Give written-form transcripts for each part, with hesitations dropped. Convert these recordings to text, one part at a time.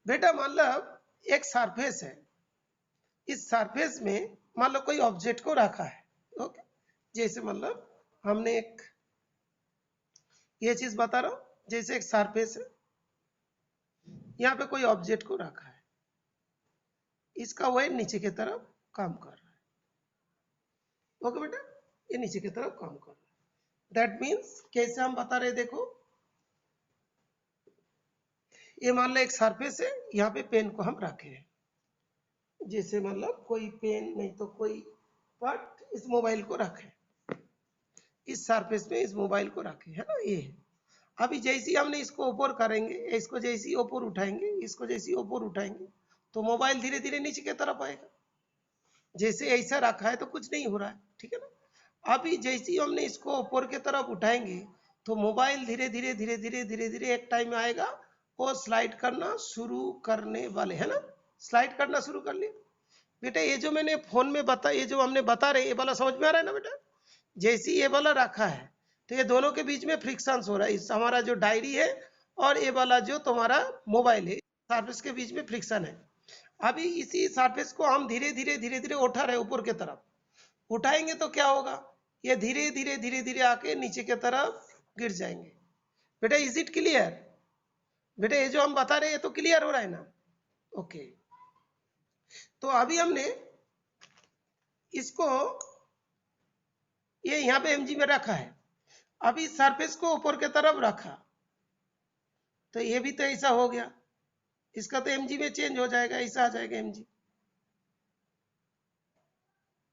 बेटा मतलब एक सरफेस है, इस सरफेस में मान लो कोई ऑब्जेक्ट को रखा है। ओके, जैसे मतलब हमने एक ये चीज बता रहा हूं, जैसे एक सरफेस है, यहाँ पे कोई ऑब्जेक्ट को रखा है, इसका वेट नीचे की तरफ काम कर रहा है। ओके बेटा, ये नीचे की तरफ काम कर रहा है। दैट मीन्स कैसे हम बता रहे, देखो ये मान लो एक सरफेस है, यहाँ पे पेन को हम रखे हैं, जैसे मतलब कोई पेन नहीं तो कोई पार्ट इस मोबाइल को रखे, इस सरफेस में इस मोबाइल को रखे है ना, ये है। अभी जैसे ही हमने इसको ऊपर करेंगे, इसको जैसे ही ऊपर उठाएंगे, इसको जैसे ही ऊपर उठाएंगे, तो मोबाइल धीरे धीरे नीचे की तरफ आएगा। जैसे ऐसा रखा है तो कुछ नहीं हो रहा है, ठीक है ना। अभी जैसे ही हमने इसको ऊपर की तरफ उठाएंगे, तो मोबाइल धीरे धीरे धीरे धीरे धीरे धीरे एक टाइम में आएगा, वो स्लाइड करना शुरू करने वाले है ना, स्लाइड करना शुरू कर लिया। बेटा ये जो मैंने फोन में बता, ये जो हमने बता रहे, ये वाला समझ में आ रहा है ना बेटा। जैसे ये वाला रखा है, तो ये दोनों के बीच में फ्रिक्शन हो रहा है, इस हमारा जो डायरी है और ये वाला जो तुम्हारा मोबाइल है, सरफेस के बीच में फ्रिक्शन है। अभी इसी सरफेस को हम धीरे धीरे धीरे धीरे उठा रहे ऊपर की तरफ, उठाएंगे तो क्या होगा, ये धीरे धीरे धीरे धीरे आके नीचे की तरफ गिर जाएंगे। बेटा इज इट क्लियर? बेटा ये जो हम बता रहे हैं तो क्लियर हो रहा है ना? ओके, तो अभी हमने इसको ये यहाँ पे एमजी में रखा है, अभी सरफेस को ऊपर की तरफ रखा, तो ये भी तो ऐसा हो गया, इसका तो एमजी में चेंज हो जाएगा, ऐसा आ जाएगा एमजी,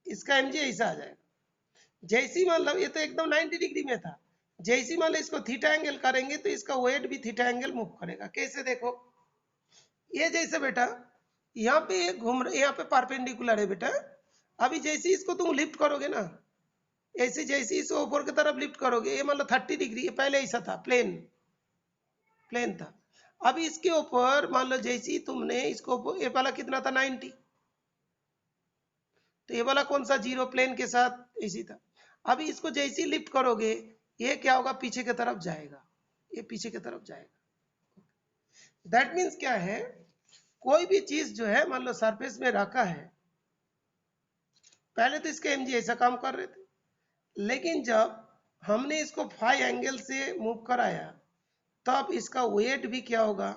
इसका एमजी ऐसा आ जाएगा। जैसी मान लो ये तो एकदम 90 डिग्री में था, जैसी मान लो इसको थीटा एंगल करेंगे तो इसका वेट भी थीटा एंगल मूव करेगा। कैसे देखो, ये जैसे बेटा यहाँ पे घूम रहे, यहाँ पे परपेंडिकुलर है बेटा, अभी जैसे इसको तुम लिफ्ट करोगे ना, ऐसे जैसे इसको ऊपर की तरफ लिफ्ट करोगे, ये मान लो 30 डिग्री, ये पहले ऐसा था, प्लेन प्लेन था। अभी इसके ऊपर मान लो जैसे ही तुमने इसको, ये वाला कितना था 90, तो ये वाला कौन सा जीरो प्लेन के साथ ऐसी था। अभी इसको जैसे ही लिफ्ट करोगे, ये क्या होगा, पीछे की तरफ जाएगा, ये पीछे की तरफ जाएगा। दैट मीन्स क्या है, कोई भी चीज जो है मान लो सरफेस में रखा है, पहले तो इसके एमजी ऐसा काम कर रहे थे, लेकिन जब हमने इसको फाई एंगल से मूव कराया, तब इसका वेट भी क्या होगा,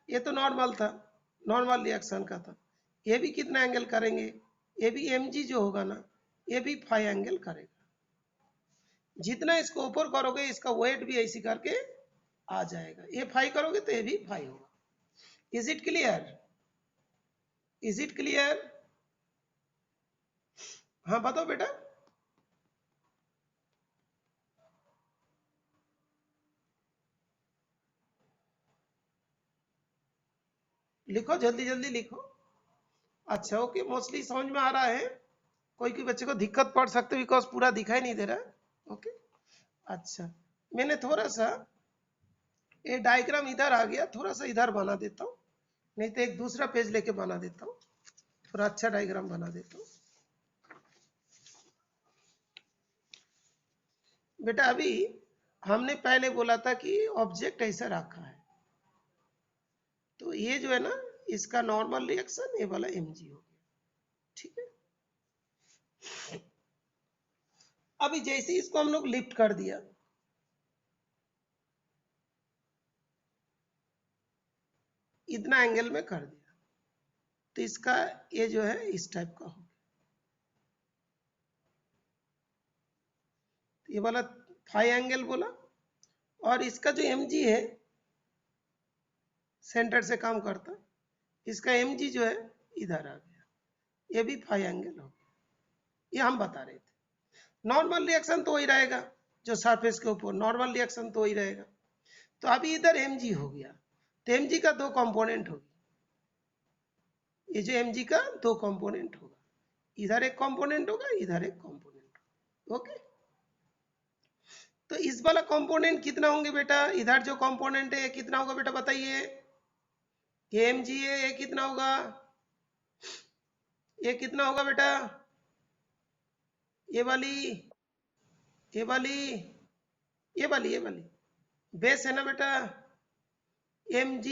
ये तो नॉर्मल था, नॉर्मल रिएक्शन का था, ये भी कितना एंगल करेंगे, ये भी एमजी जो होगा ना, ये भी फाई एंगल करेगा। जितना इसको ऊपर करोगे, इसका वेट भी ऐसी करके आ जाएगा, ये फाई करोगे तो ये भी फाई होगा। Is it clear? Is it clear? हाँ बताओ बेटा। लिखो जल्दी जल्दी लिखो। अच्छा ओके, मोस्टली समझ में आ रहा है, कोई कोई बच्चे को दिक्कत पड़ सकती है बिकॉज पूरा दिखाई नहीं दे रहा है। ओके, अच्छा मैंने थोड़ा सा ये डायग्राम इधर आ गया, थोड़ा सा इधर बना देता हूँ, नहीं तो एक दूसरा पेज लेके बना देता हूँ, थोड़ा अच्छा डायग्राम बना देता हूँ। बेटा अभी हमने पहले बोला था कि ऑब्जेक्ट ऐसा रखा है, तो ये जो है ना, इसका नॉर्मल रिएक्शन ये वाला एमजी हो गया, ठीक है। अभी जैसे इसको हम लोग लिफ्ट कर दिया, इतना एंगल में कर दिया, तो इसका ये जो है इस टाइप का हो गया, ये वाला फाई एंगल बोला, और इसका जो एमजी है सेंटर से काम करता, इसका एमजी जो है इधर आ गया, ये भी फाई एंगल हो गया। ये हम बता रहे थे नॉर्मल रिएक्शन तो वही रहेगा, जो सरफेस के ऊपर नॉर्मल रिएक्शन तो वही रहेगा। तो अभी इधर एमजी हो गया, तो एमजी का दो कंपोनेंट होगी, ये जो एमजी का दो कंपोनेंट होगा, इधर एक कंपोनेंट होगा, इधर एक कंपोनेंट होगा। ओके, तो इस वाला कंपोनेंट कितना होंगे बेटा, इधर जो कंपोनेंट है ये कितना होगा बेटा बताइए, ये एमजी है, ये कितना होगा, ये कितना होगा बेटा, ये वाली, ये वाली, ये वाली, ये वाली बेस है ना बेटा, mg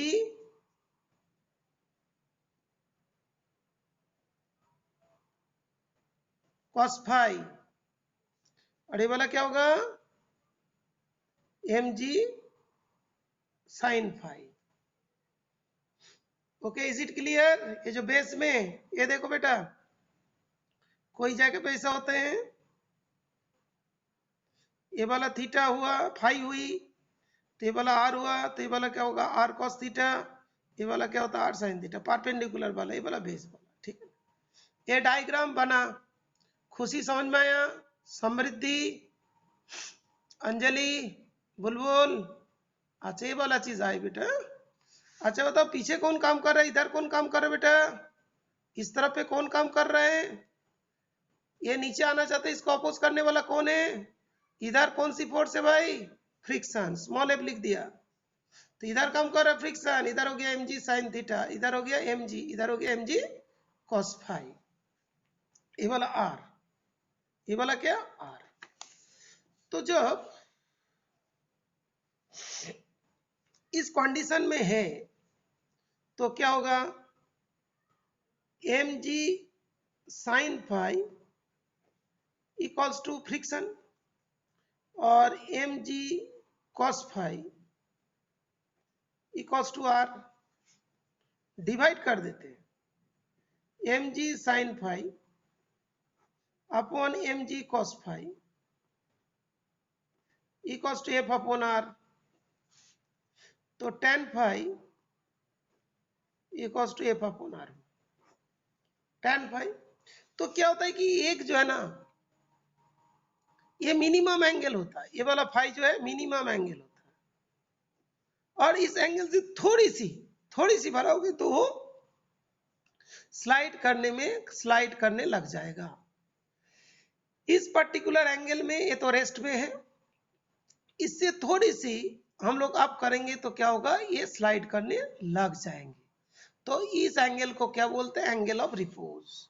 cos फाई, और ये वाला क्या होगा mg sin phi. Okay, is it clear? ये जो बेस में, ये देखो बेटा, कोई जगह पे ऐसा होते हैं, ये वाला थीटा हुआ, फाई हुई, तो ये वाला आर हुआ, तो ये वाला क्या होगा आर कॉस थीटा, ये वाला क्या होता है आर साइन थीटा, परपेंडिकुलर वाला, ये वाला बेस वाला। ठीक है, ये डायग्राम बना, खुशी समझ में आया? समृद्धि, अंजलि, बुलबुल, अच्छा ये वाला चीज आई बेटा। अच्छा बताओ, पीछे कौन काम कर रहा है, इधर कौन काम कर रहा है बेटा, इस तरफ पे कौन काम कर रहा है, ये नीचे आना चाहते हैं, इसको अपोज करने वाला कौन है, इधर कौन सी फोर्स है भाई, फ्रिक्शन, स्मॉल एफ लिख दिया। तो इधर काम कर रहा है फ्रिक्शन, इधर हो गया mg sin थीटा, इधर हो गया mg, इधर हो गया mg cos फाई, ये वाला r, ये वाला क्या r। तो जब इस कंडीशन में है तो क्या होगा, mg sin phi equals to friction, और mg cos phi equals to r, divide कर देते हैं, mg sin phi upon mg cos phi equals to f upon r, तो tan phi equals to f upon r, tan phi. तो क्या होता है कि एक जो है ना, ये मिनिमम एंगल होता है, ये वाला फाई जो है मिनिमम एंगल होता है, और इस एंगल से थोड़ी सी बढ़ाओगे तो वो स्लाइड करने लग जाएगा। इस पर्टिकुलर एंगल में ये तो रेस्ट में है, इससे थोड़ी सी हम लोग अप करेंगे तो क्या होगा, ये स्लाइड करने लग जाएंगे। तो इस एंगल को क्या बोलते हैं, एंगल ऑफ रिपोज।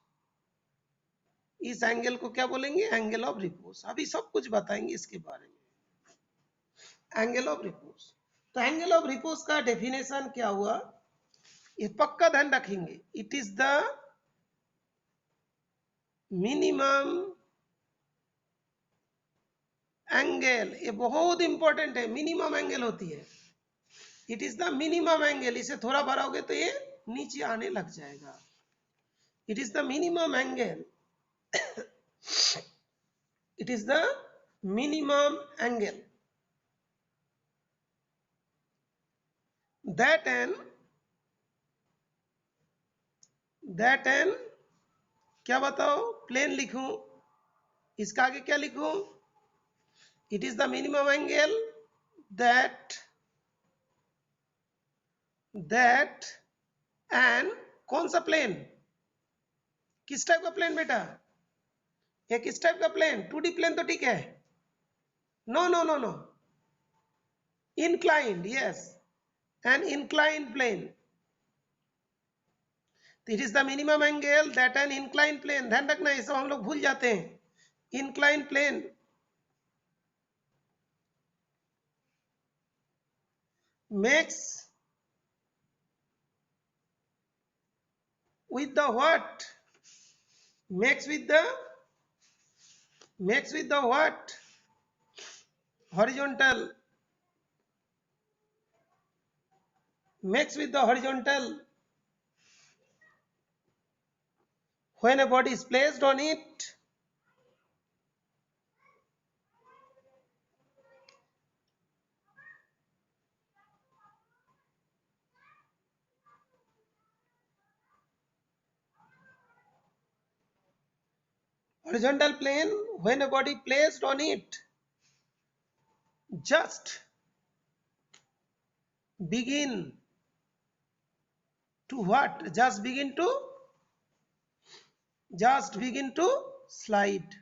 इस एंगल को क्या बोलेंगे, एंगल ऑफ रिपोज। अभी सब कुछ बताएंगे इसके बारे में, एंगल ऑफ रिपोज। तो एंगल ऑफ रिपोज का डेफिनेशन क्या हुआ, ये पक्का ध्यान रखेंगे, it is the minimum angle, ये बहुत इंपॉर्टेंट है, मिनिमम एंगल होती है, it is the minimum angle. इसे थोड़ा बढ़ाओगे तो ये नीचे आने लग जाएगा, it is the minimum angle, it is the minimum angle that an क्या बताओ, प्लेन लिखूं, इसका आगे क्या लिखूं, it is the minimum angle that an, कौन सा प्लेन, किस टाइप का प्लेन बेटा, ये किस टाइप का प्लेन, 2D प्लेन तो ठीक है, no no no no, inclined, yes, an inclined plane, it is the minimum angle that an inclined plane, ध्यान रखना ये सब हम लोग भूल जाते हैं, inclined plane makes with the what, makes with the what, horizontal, makes with the horizontal when a body is placed on it, horizontal plane, when a body placed on it just begin to what, just begin to slide।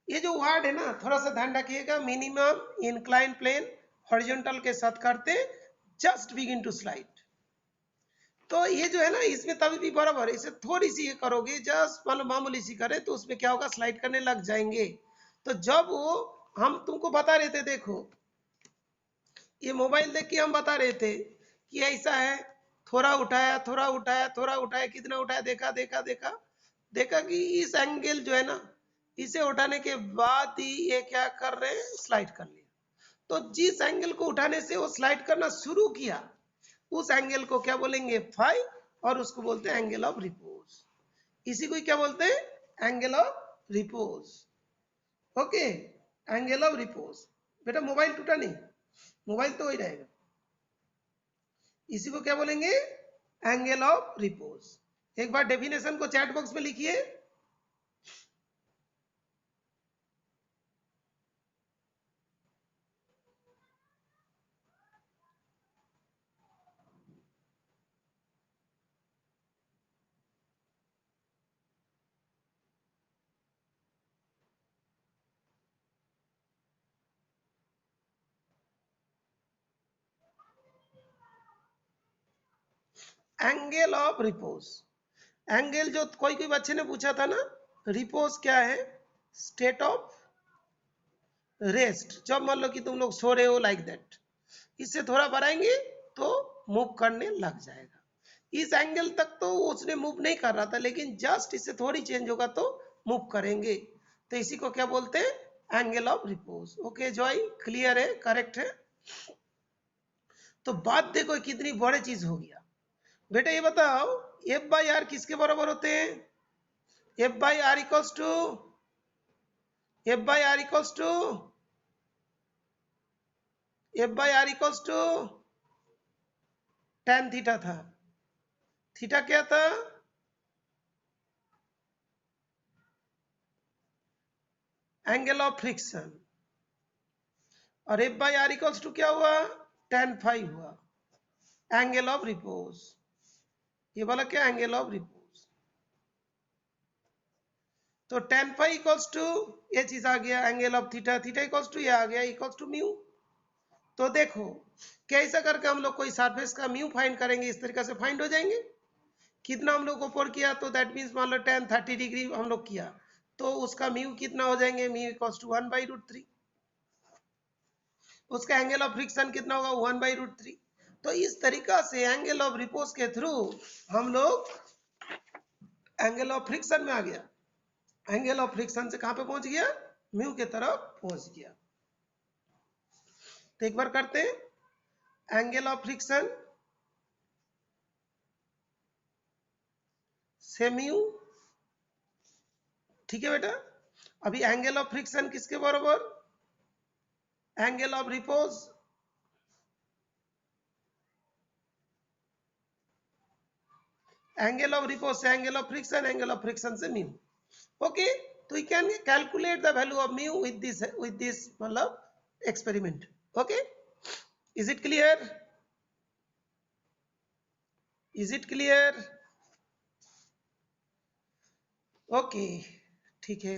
ये जो word है ना, थोड़ा सा ध्यान रखिएगा, minimum, incline plane, horizontal के साथ करते जस्ट बिगिन टू स्लाइड। तो ये जो है ना, इसमें तभी भी बराबर है, इसे थोड़ी सी ये करोगे, जस्ट मतलब मामूली सी करें तो उसमें क्या होगा, स्लाइड करने लग जाएंगे। तो जब वो हम तुमको बता रहे थे, देखो ये मोबाइल देख के हम बता रहे थे कि ऐसा है, थोड़ा उठाया थोड़ा उठाया थोड़ा उठाया, कितना उठाया, देखा देखा देखा, देखा कि इस एंगल जो है ना, इसे उठाने के बाद ही ये क्या कर रहे हैं, स्लाइड कर लिया। तो जिस एंगल को उठाने से वो स्लाइड करना शुरू किया, उस एंगल को क्या बोलेंगे, फाई, और उसको बोलते हैं एंगल ऑफ रिपोज। इसी को क्या बोलते हैं, angle of repose. Okay, angle of repose. बेटा मोबाइल टूटा नहीं, मोबाइल तो वही रहेगा। इसी को क्या बोलेंगे, एंगल ऑफ रिपोज। एक बार डेफिनेशन को चैट बॉक्स में लिखिए। एंगल ऑफ रिपोज, एंगल जो कोई कोई बच्चे ने पूछा था ना, रिपोज क्या है, स्टेट ऑफ रेस्ट। जब मान लो कि तुम लोग सो रहे हो, लाइक दैट, इससे थोड़ा बढ़ाएंगे तो मूव करने लग जाएगा। इस एंगल तक तो उसने मूव नहीं कर रहा था, लेकिन जस्ट इससे थोड़ी चेंज होगा तो मूव करेंगे। तो इसी को क्या बोलते हैं, angle of repose. Okay Joy, clear है, करेक्ट है। तो बात देखो कितनी बड़ी चीज हो गया। बेटा ये बताओ, एफ बाई आर किसके बराबर होते हैं, f by r equals to, f by r equals to, f by r equals to tan theta था। थीटा क्या था, एंगल ऑफ फ्रिक्शन। और f by r equals to क्या हुआ, टेन फाइव हुआ, एंगल ऑफ रिपोज। ये वाला क्या, एंगल ऑफ रिपोज। तो टेन फाइव इक्वल्स टू, ये चीज आ गया, angle of theta, theta equals to ये आ गया, इक्वल्स टू म्यू। तो देखो कैसा करके हम लोग कोई सरफेस का म्यू फाइंड करेंगे, इस तरीके से फाइंड हो जाएंगे। कितना हम लोग को ऊपर किया, तो दैट मीन्स मान लो 10 30 डिग्री हम लोग किया, तो उसका म्यू कितना हो जाएंगे, म्यू इक्वल्स टू 1/√3। उसका एंगल ऑफ फ्रिक्शन कितना होगा, 1/√3। तो इस तरीका से एंगल ऑफ रिपोज के थ्रू हम लोग एंगल ऑफ फ्रिक्शन में आ गया, एंगल ऑफ फ्रिक्शन से कहां पे पहुंच गया, म्यू के तरफ पहुंच गया। तो एक बार करते हैं, एंगल ऑफ फ्रिक्शन से म्यू, ठीक है बेटा। अभी एंगल ऑफ फ्रिक्शन किसके बराबर, angle of repose, angle of repose से angle of friction, angle of friction से म्यू। ओके, तो you can calculate the value of mu with this मतलब experiment. Okay, is it clear, is it clear? Okay, ठीक है।